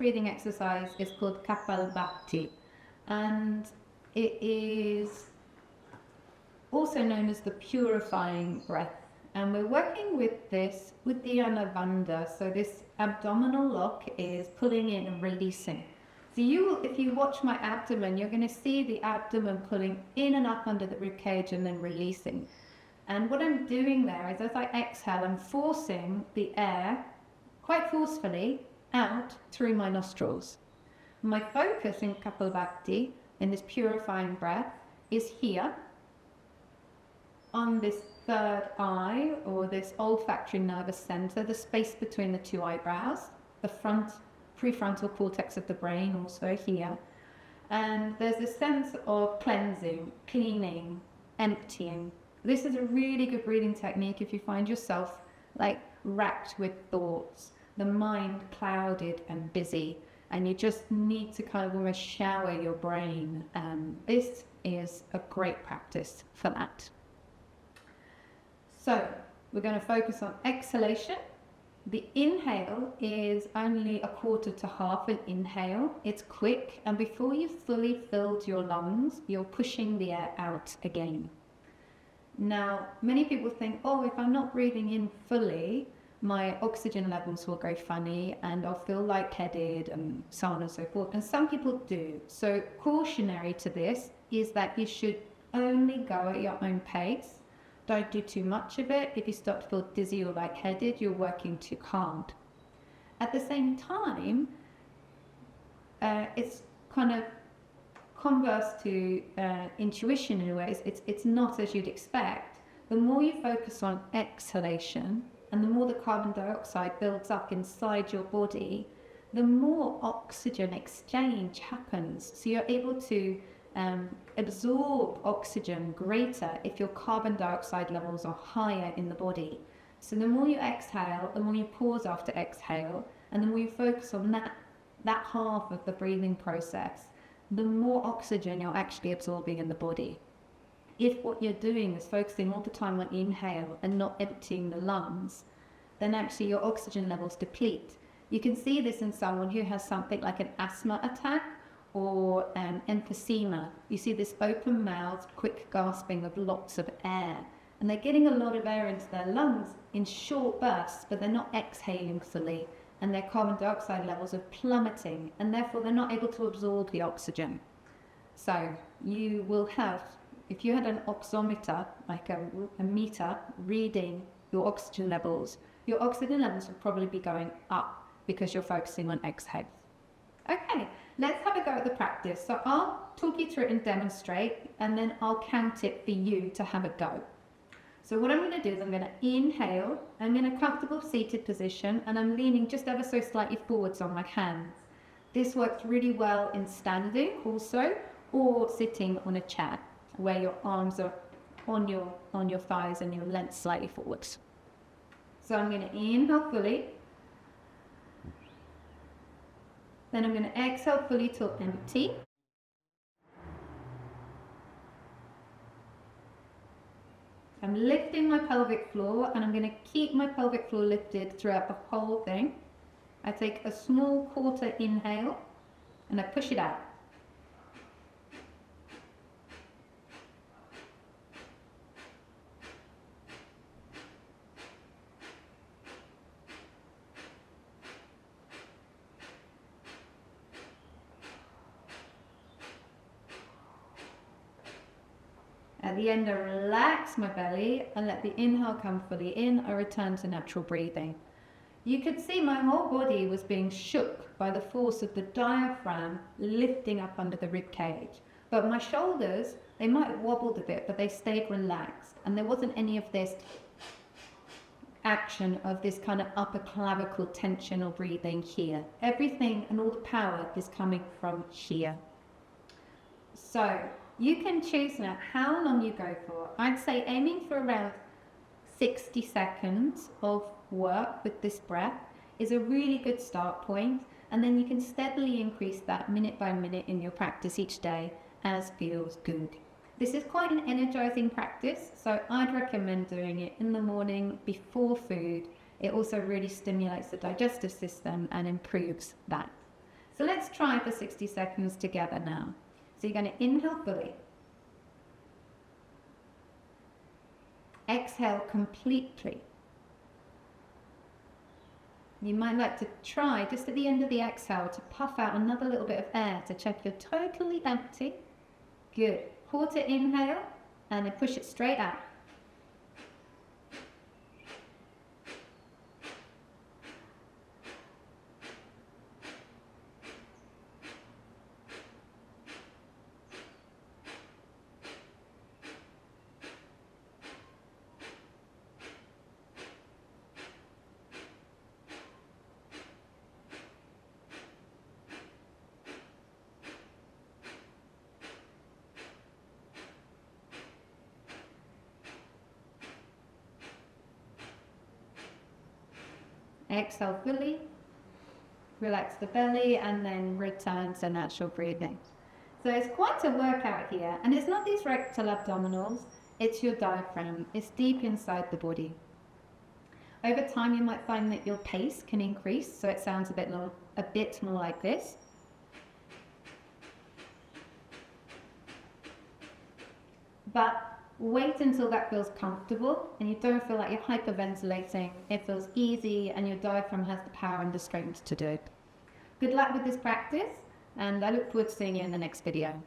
breathing exercise is called Kapalbhati, and it is also known as the Purifying Breath. And we're working with this with the Anavanda. So this abdominal lock is pulling in and releasing. So if you watch my abdomen, you're going to see the abdomen pulling in and up under the rib cage and then releasing. And what I'm doing there is, as I exhale, I'm forcing the air quite forcefully out through my nostrils. My focus in Kapalbhati, in this purifying breath, is here on this third eye, or this olfactory nervous center, the space between the two eyebrows, the prefrontal cortex of the brain also here. And there's a sense of cleansing, cleaning, emptying. This is a really good breathing technique if you find yourself like racked with thoughts, the mind clouded and busy, and you just need to kind of almost shower your brain. This is a great practice for that. So we're going to focus on exhalation. The inhale is only a quarter to half an inhale. It's quick, and before you've fully filled your lungs, you're pushing the air out again. Now, many people think, oh, if I'm not breathing in fully, my oxygen levels will go funny and I'll feel lightheaded and so on and so forth. And some people do. So cautionary to this is that you should only go at your own pace. Don't do too much of it. If you start to feel dizzy or lightheaded, you're working too hard. At the same time, it's kind of converse to intuition in a way. It's not as you'd expect. The more you focus on exhalation and the more the carbon dioxide builds up inside your body, the more oxygen exchange happens. So you're able to absorb oxygen greater if your carbon dioxide levels are higher in the body. So the more you exhale, the more you pause after exhale, and the more you focus on that half of the breathing process, the more oxygen you're actually absorbing in the body. If what you're doing is focusing all the time on inhale and not emptying the lungs, then actually your oxygen levels deplete. You can see this in someone who has something like an asthma attack or emphysema. You see this open mouth, quick gasping of lots of air, and they're getting a lot of air into their lungs in short bursts, but they're not exhaling fully, and their carbon dioxide levels are plummeting, and therefore they're not able to absorb the oxygen. So you will have, if you had an oximeter, like a meter reading your oxygen levels will probably be going up because you're focusing on exhale. Okay, let's have a go at the practice. So I'll talk you through it and demonstrate, and then I'll count it for you to have a go. So what I'm going to do is I'm going to inhale. I'm in a comfortable seated position, and I'm leaning just ever so slightly forwards on my hands. This works really well in standing also, or sitting on a chair where your arms are on your thighs and your legs slightly forwards. So I'm going to inhale fully. Then I'm going to exhale fully till empty. I'm lifting my pelvic floor, and I'm going to keep my pelvic floor lifted throughout the whole thing. I take a small quarter inhale and I push it out. At the end, I relax my belly and let the inhale come fully in. I return to natural breathing. You could see my whole body was being shook by the force of the diaphragm lifting up under the rib cage. But my shoulders, they might have wobbled a bit, but they stayed relaxed. And there wasn't any of this action of this kind of upper clavicle tension or breathing here. Everything and all the power is coming from here. So you can choose now how long you go for. I'd say aiming for around 60 seconds of work with this breath is a really good start point, and then you can steadily increase that minute by minute in your practice each day as feels good. This is quite an energizing practice, so I'd recommend doing it in the morning before food. It also really stimulates the digestive system and improves that. let's try for 60 seconds together now. So you're going to inhale fully. Exhale completely. You might like to try, just at the end of the exhale, to puff out another little bit of air to check you're totally empty. Good. Quarter inhale, and then push it straight out. Exhale fully, relax the belly, and then return to natural breathing. So it's quite a workout here, and it's not these rectal abdominals, it's your diaphragm. It's deep inside the body. Over time, you might find that your pace can increase, so it sounds a bit more like this. But wait until that feels comfortable and you don't feel like you're hyperventilating. It feels easy and your diaphragm has the power and the strength to do it. Good luck with this practice, and I look forward to seeing you in the next video.